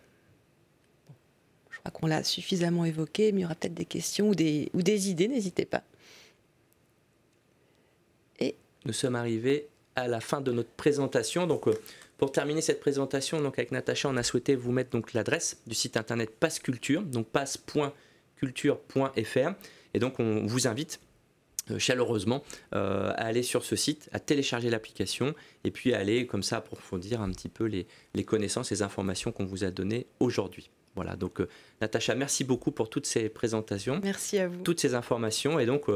Je crois qu'on l'a suffisamment évoqué, mais il y aura peut-être des questions ou des idées, n'hésitez pas. Et nous sommes arrivés à la fin de notre présentation. Donc, pour terminer cette présentation, donc avec Natacha, on a souhaité vous mettre donc l'adresse du site internet Pass Culture, donc pass.culture.fr. Et donc, on vous invite chaleureusement à aller sur ce site, à télécharger l'application et puis à aller comme ça approfondir un petit peu les connaissances, les informations qu'on vous a données aujourd'hui. Voilà, donc Natacha, merci beaucoup pour toutes ces présentations. Merci à vous. Toutes ces informations. Et donc,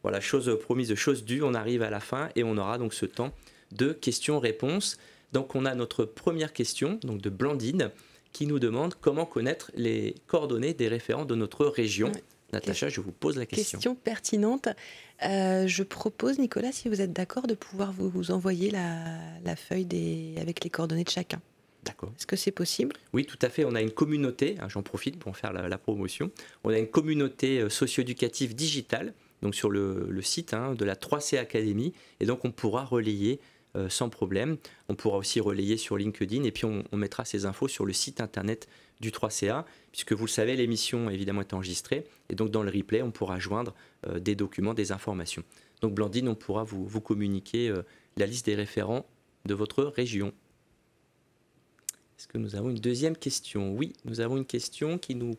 voilà, chose promise, chose due, on arrive à la fin et on aura donc ce temps de questions-réponses. Donc, on a notre première question donc de Blandine qui nous demande comment connaître les coordonnées des référents de notre région. Ouais. Natacha, je vous pose la question. Question pertinente. Je propose, Nicolas, si vous êtes d'accord, de pouvoir vous envoyer la feuille avec les coordonnées de chacun. D'accord. Est-ce que c'est possible? Oui, tout à fait. On a une communauté, j'en profite pour en faire la promotion. On a une communauté socio-éducative digitale, donc sur le site de la 3C Academy. Et donc, on pourra relayer sans problème. On pourra aussi relayer sur LinkedIn. Et puis, on mettra ces infos sur le site internet du 3CA, puisque vous le savez, l'émission évidemment est enregistrée. Et donc, dans le replay, on pourra joindre des documents, des informations. Donc, Blandine, on pourra vous communiquer la liste des référents de votre région. Est-ce que nous avons une deuxième question? Oui, nous avons une question qui nous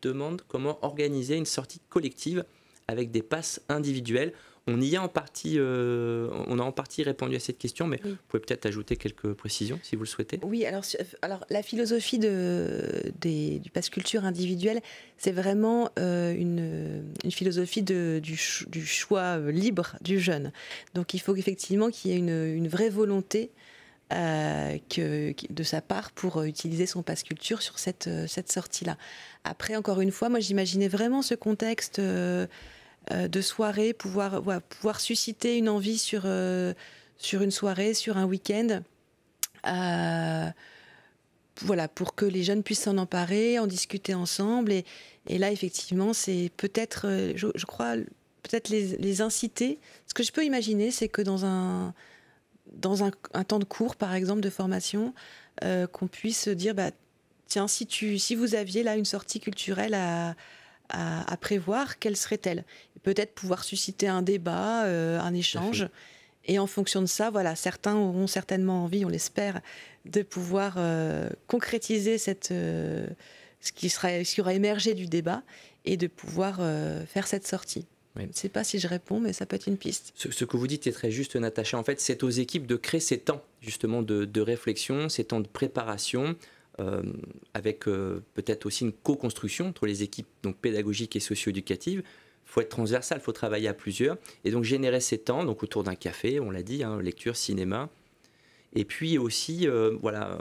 demande comment organiser une sortie collective avec des passes individuelles. On y a en partie, on a en partie répondu à cette question, mais oui. Vous pouvez peut-être ajouter quelques précisions si vous le souhaitez. Oui, alors la philosophie du pass culture individuel, c'est vraiment une philosophie du choix libre du jeune. Donc il faut effectivement qu'il y ait une vraie volonté de sa part pour utiliser son pass culture sur cette sortie-là. Après, encore une fois, moi j'imaginais vraiment ce contexte de soirée, pouvoir susciter une envie sur une soirée, sur un week-end, voilà, pour que les jeunes puissent s'en emparer, en discuter ensemble. Et là, effectivement, c'est peut-être, je crois, peut-être les inciter. Ce que je peux imaginer, c'est que dans un temps de cours, par exemple, de formation, qu'on puisse dire, tiens, si vous aviez là une sortie culturelle à prévoir, quelle serait-elle? Peut-être pouvoir susciter un débat, un échange. Et en fonction de ça, voilà, certains auront certainement envie, on l'espère, de pouvoir concrétiser ce qui aura émergé du débat et de pouvoir faire cette sortie. Oui. Je ne sais pas si je réponds, mais ça peut être une piste. Ce que vous dites est très juste, Natacha. En fait, c'est aux équipes de créer ces temps, justement, de réflexion, ces temps de préparation, avec peut-être aussi une co-construction entre les équipes donc, pédagogiques et socio-éducatives. Il faut être transversal, il faut travailler à plusieurs. Et donc, générer ces temps donc, autour d'un café, on l'a dit, lecture, cinéma. Et puis aussi, voilà,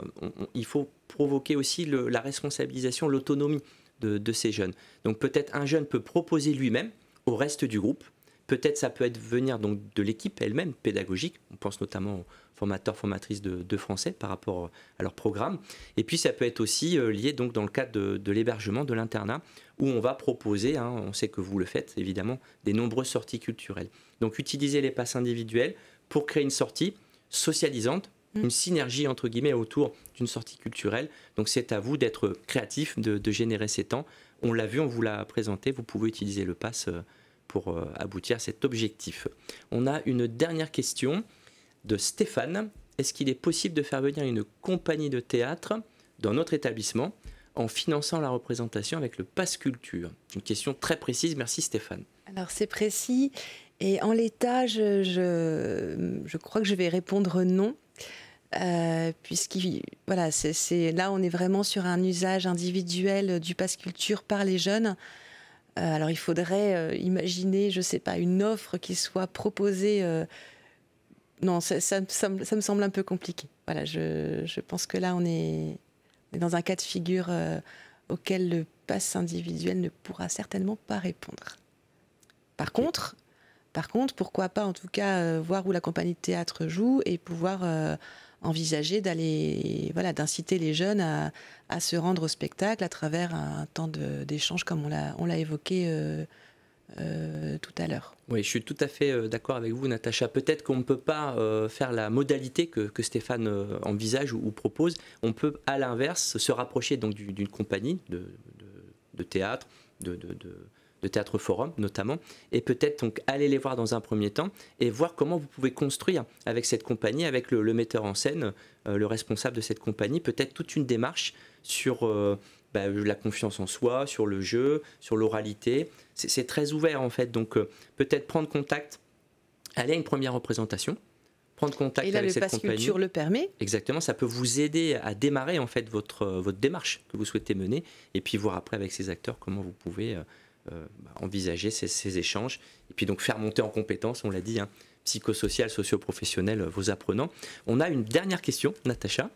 il faut provoquer aussi la responsabilisation, l'autonomie de ces jeunes. Donc, peut-être un jeune peut proposer lui-même au reste du groupe. Peut-être ça peut être venir donc de l'équipe elle-même pédagogique. On pense notamment aux formateurs, formatrices de français par rapport à leur programme. Et puis ça peut être aussi lié donc dans le cadre de l'hébergement, de l'internat, où on va proposer, on sait que vous le faites évidemment, des nombreuses sorties culturelles. Donc utiliser les passes individuelles pour créer une sortie socialisante, une synergie entre guillemets autour d'une sortie culturelle. Donc c'est à vous d'être créatif, de générer ces temps. On l'a vu, on vous l'a présenté, vous pouvez utiliser le pass pour aboutir à cet objectif. On a une dernière question de Stéphane. Est-ce qu'il est possible de faire venir une compagnie de théâtre dans notre établissement en finançant la représentation avec le pass culture? Une question très précise, merci Stéphane. Alors c'est précis, et en l'état, je crois que je vais répondre non. Voilà, là on est vraiment sur un usage individuel du pass culture par les jeunes. Alors il faudrait imaginer, je sais pas, une offre qui soit proposée. Non, ça me semble un peu compliqué. Voilà, je pense que là on est dans un cas de figure auquel le pass individuel ne pourra certainement pas répondre. Par contre, pourquoi pas en tout cas voir où la compagnie de théâtre joue et pouvoir envisager d'inciter les jeunes à se rendre au spectacle à travers un temps d'échange comme on l'a évoqué tout à l'heure. Oui, je suis tout à fait d'accord avec vous, Natacha. Peut-être qu'on ne peut pas faire la modalité que Stéphane envisage ou propose. On peut, à l'inverse, se rapprocher donc d'une compagnie de théâtre, de théâtre forum notamment, et peut-être donc aller les voir dans un premier temps et voir comment vous pouvez construire avec cette compagnie, avec le metteur en scène, le responsable de cette compagnie, peut-être toute une démarche sur la confiance en soi, sur le jeu, sur l'oralité. C'est très ouvert en fait, donc peut-être prendre contact, aller à une première représentation, prendre contact Et là, avec le cette pass compagnie. culture le permet. Exactement, ça peut vous aider à démarrer en fait votre démarche que vous souhaitez mener et puis voir après avec ces acteurs comment vous pouvez envisager ces échanges et puis donc faire monter en compétences, on l'a dit, hein, psychosocial, socio-professionnel, vos apprenants. On a une dernière question, Natacha.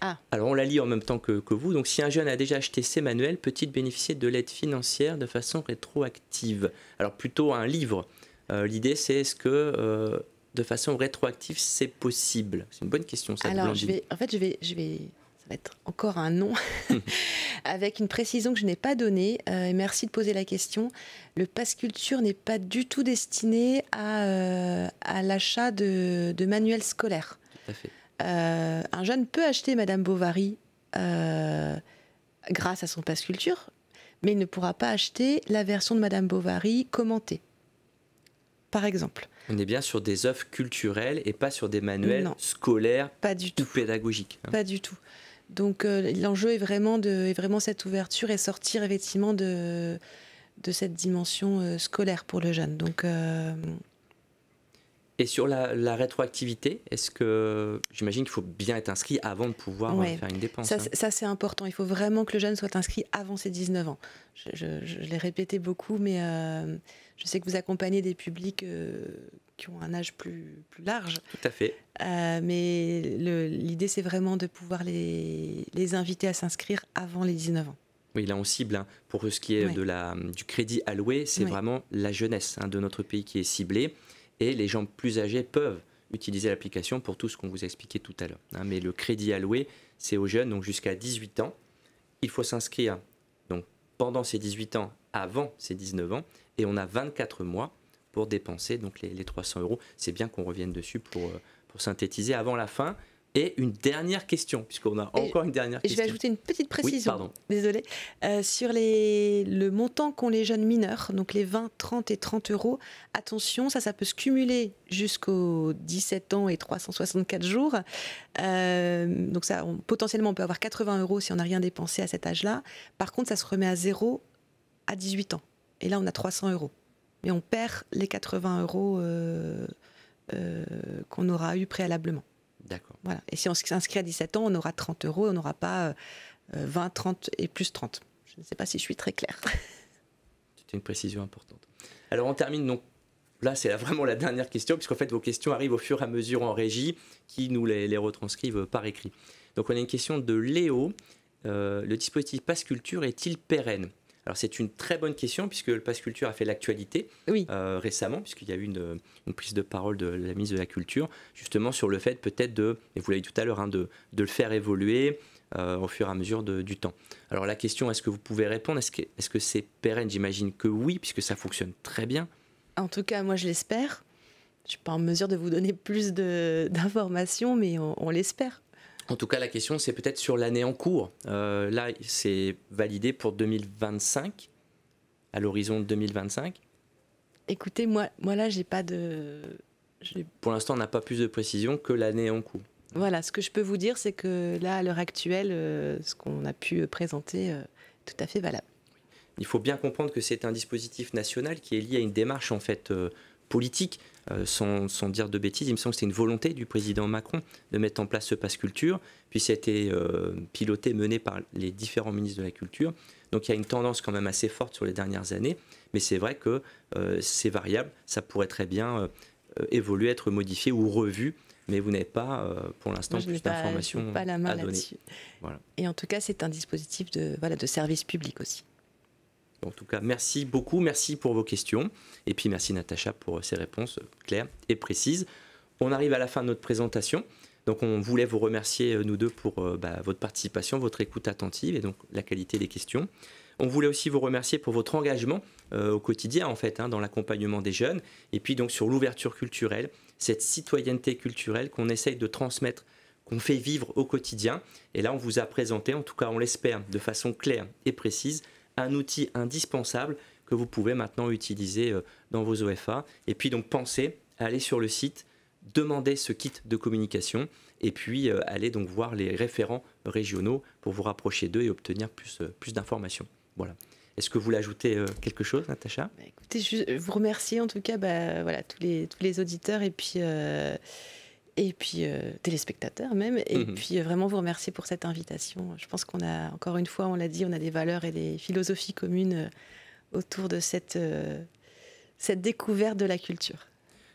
Ah. Alors on la lit en même temps que vous. Donc si un jeune a déjà acheté ces manuels, peut-il bénéficier de l'aide financière de façon rétroactive? Alors plutôt un livre. L'idée c'est est-ce que de façon rétroactive c'est possible? C'est une bonne question ça. Alors je vais, ça va être encore un non, avec une précision que je n'ai pas donnée. Et merci de poser la question. Le pass culture n'est pas du tout destiné à l'achat de manuels scolaires. Tout à fait. Un jeune peut acheter Madame Bovary grâce à son pass culture, mais il ne pourra pas acheter la version de Madame Bovary commentée, par exemple. On est bien sur des œuvres culturelles et pas sur des manuels scolaires pas du tout. Ou pédagogiques. Pas du tout. Donc l'enjeu est vraiment cette ouverture et sortir effectivement de cette dimension scolaire pour le jeune. Donc Et sur la rétroactivité, est-ce que j'imagine qu'il faut bien être inscrit avant de pouvoir faire une dépense? Ça c'est important. Il faut vraiment que le jeune soit inscrit avant ses 19 ans. Je l'ai répété beaucoup, mais je sais que vous accompagnez des publics qui ont un âge plus large. Tout à fait. Mais l'idée c'est vraiment de pouvoir les inviter à s'inscrire avant les 19 ans. Oui, là on cible, hein, pour ce qui est du crédit alloué, c'est vraiment la jeunesse de notre pays qui est ciblée. Et les gens plus âgés peuvent utiliser l'application pour tout ce qu'on vous a expliqué tout à l'heure. Hein, mais le crédit alloué, c'est aux jeunes, donc jusqu'à 18 ans. Il faut s'inscrire donc, pendant ces 18 ans, avant ces 19 ans, et on a 24 mois pour dépenser donc, les 300 €. C'est bien qu'on revienne dessus pour synthétiser avant la fin. Et une dernière question, puisqu'on a encore une dernière question. Je vais ajouter une petite précision, oui, pardon. Désolée, sur le montant qu'ont les jeunes mineurs, donc les 20, 30 et 30 €. Attention, ça peut se cumuler jusqu'aux 17 ans et 364 jours. Donc ça, potentiellement, on peut avoir 80 € si on n'a rien dépensé à cet âge-là. Par contre, ça se remet à 0 à 18 ans. Et là, on a 300 €. Mais on perd les 80 € qu'on aura eu préalablement. D'accord. Voilà. Et si on s'inscrit à 17 ans, on aura 30 €, on n'aura pas 20, 30 et plus 30. Je ne sais pas si je suis très claire. C'est une précision importante. Alors on termine donc, là c'est vraiment la dernière question, puisqu'en fait vos questions arrivent au fur et à mesure en régie, qui nous les retranscrivent par écrit. Donc on a une question de Léo. Le dispositif Pass Culture est-il pérenne? Alors c'est une très bonne question puisque le Pass Culture a fait l'actualité récemment, puisqu'il y a eu une prise de parole de la ministre de la Culture, justement sur le fait peut-être et vous l'avez dit tout à l'heure, de le faire évoluer au fur et à mesure du temps. Alors la question, est-ce que vous pouvez répondre? Est-ce que c'est pérenne? J'imagine que oui, puisque ça fonctionne très bien. En tout cas, moi je l'espère. Je ne suis pas en mesure de vous donner plus d'informations, mais on l'espère. En tout cas, la question, c'est peut-être sur l'année en cours. Là, c'est validé pour 2025, à l'horizon de 2025. Écoutez, moi là, j'ai pas de... Pour l'instant, on n'a pas plus de précision que l'année en cours. Voilà, ce que je peux vous dire, c'est que là, à l'heure actuelle, ce qu'on a pu présenter est tout à fait valable. Il faut bien comprendre que c'est un dispositif national qui est lié à une démarche, en fait, politique. Sans dire de bêtises, il me semble que c'est une volonté du président Macron de mettre en place ce Pass Culture, puis ça a été piloté, mené par les différents ministres de la Culture. Donc il y a une tendance quand même assez forte sur les dernières années, mais c'est vrai que c'est variable, ça pourrait très bien évoluer, être modifié ou revu, mais vous n'avez pas pour l'instant plus d'informations à donner. Pas la main là-dessus. Voilà. Et en tout cas, c'est un dispositif de service public aussi. En tout cas, merci beaucoup, merci pour vos questions. Et puis merci Natacha pour ces réponses claires et précises. On arrive à la fin de notre présentation. Donc on voulait vous remercier, nous deux, pour votre participation, votre écoute attentive et donc la qualité des questions. On voulait aussi vous remercier pour votre engagement au quotidien, en fait, dans l'accompagnement des jeunes. Et puis donc sur l'ouverture culturelle, cette citoyenneté culturelle qu'on essaye de transmettre, qu'on fait vivre au quotidien. Et là, on vous a présenté, en tout cas on l'espère, de façon claire et précise, un outil indispensable que vous pouvez maintenant utiliser dans vos OFA. Et puis donc pensez à aller sur le site, demander ce kit de communication et puis aller donc voir les référents régionaux pour vous rapprocher d'eux et obtenir plus d'informations. Voilà. Est-ce que vous voulez ajouter quelque chose, Natacha? Écoutez, je vous remercie en tout cas tous les auditeurs et puis et puis téléspectateurs même, et puis vraiment vous remercier pour cette invitation. Je pense qu'on a, encore une fois, on l'a dit, on a des valeurs et des philosophies communes autour de cette découverte de la culture.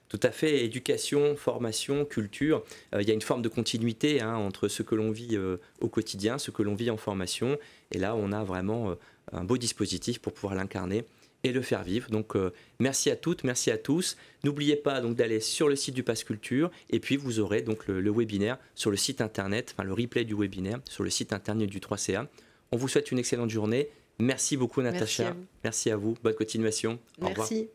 Tout à fait, éducation, formation, culture, il y a une forme de continuité entre ce que l'on vit au quotidien, ce que l'on vit en formation, et là on a vraiment un beau dispositif pour pouvoir l'incarner et le faire vivre. Donc merci à toutes, merci à tous. N'oubliez pas donc d'aller sur le site du Pass Culture, et puis vous aurez donc le webinaire sur le site internet, enfin le replay du webinaire sur le site internet du 3CA. On vous souhaite une excellente journée. Merci beaucoup Natacha. Merci à vous. Bonne continuation. Au revoir. Merci.